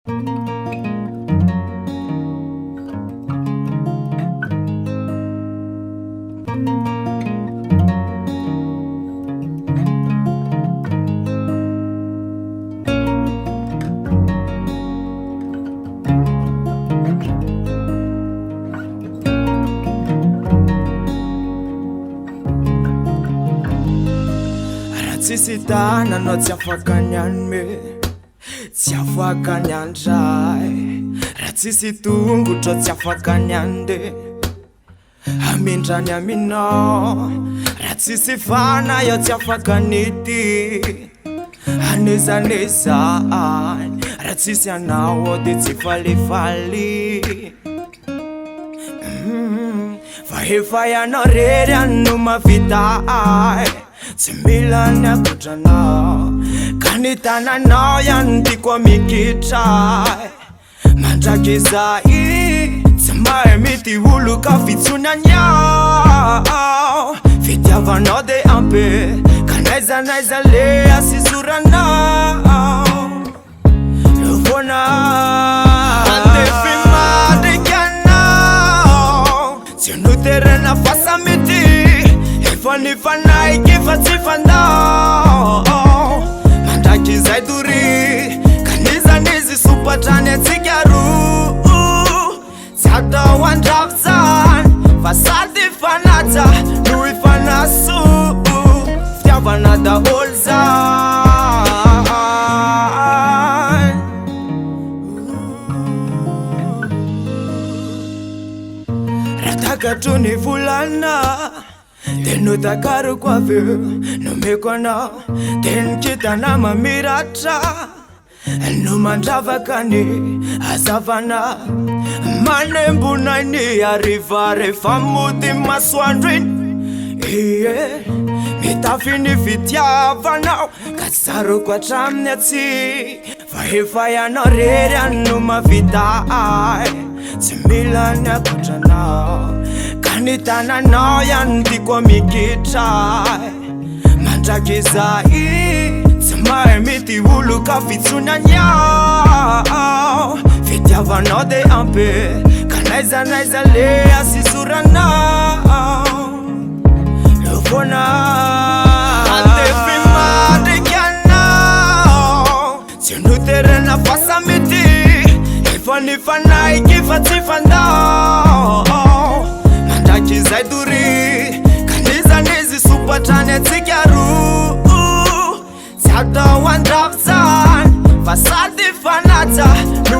Tsisy tananao tsy afaka niany me tsy afaka niandray raha tsisy tongotra tsy afaka niande amindrany aminao raha tsisy fana io tsy afaka nity anezanezany raha tsisy anao de tsy falifaly fa efa ianao rery ano mavita tsy mila niakotranao ka ny tananao ihany tiako mikitra mandraky zay tsy mahay mity olo ka fitsonianyao fitiavanao de ampy ka naizanaiza le asisoranao lovona andefy madrikanao tsy noterena fasamity efa ny fanaiky fa tsy fandao mandraky zay dory kanizanizy sopatrany atsika roa tsy atao andrafitsany fa sady fanaja no ifanaso fitiavana daholo zany raha takatro ny volana de no takaroko aveo no meko anao de nikitana mamiratra no mandravaka ny azavana manembonay ny ariva rehefa mody masoandro iny ie mitafy ny fitiavanao ka tsy saroko atraminy atsy fa efa ianao rery ano mavita tsy mila niakotranao ka ny tananao ihany tiako mikitra mandraky zay tsy mahay mity olo ka fitsonianyao fitiavanao de ampy ka naizanaiza le asisoranao lovona andefy madrikanao tsy noterena fasamity efa ny fanaiky fa tsy fandao mandraky zay dory kanizanizy sopatrany atsika roa tsy atao andrafitsany fa sady fanaja no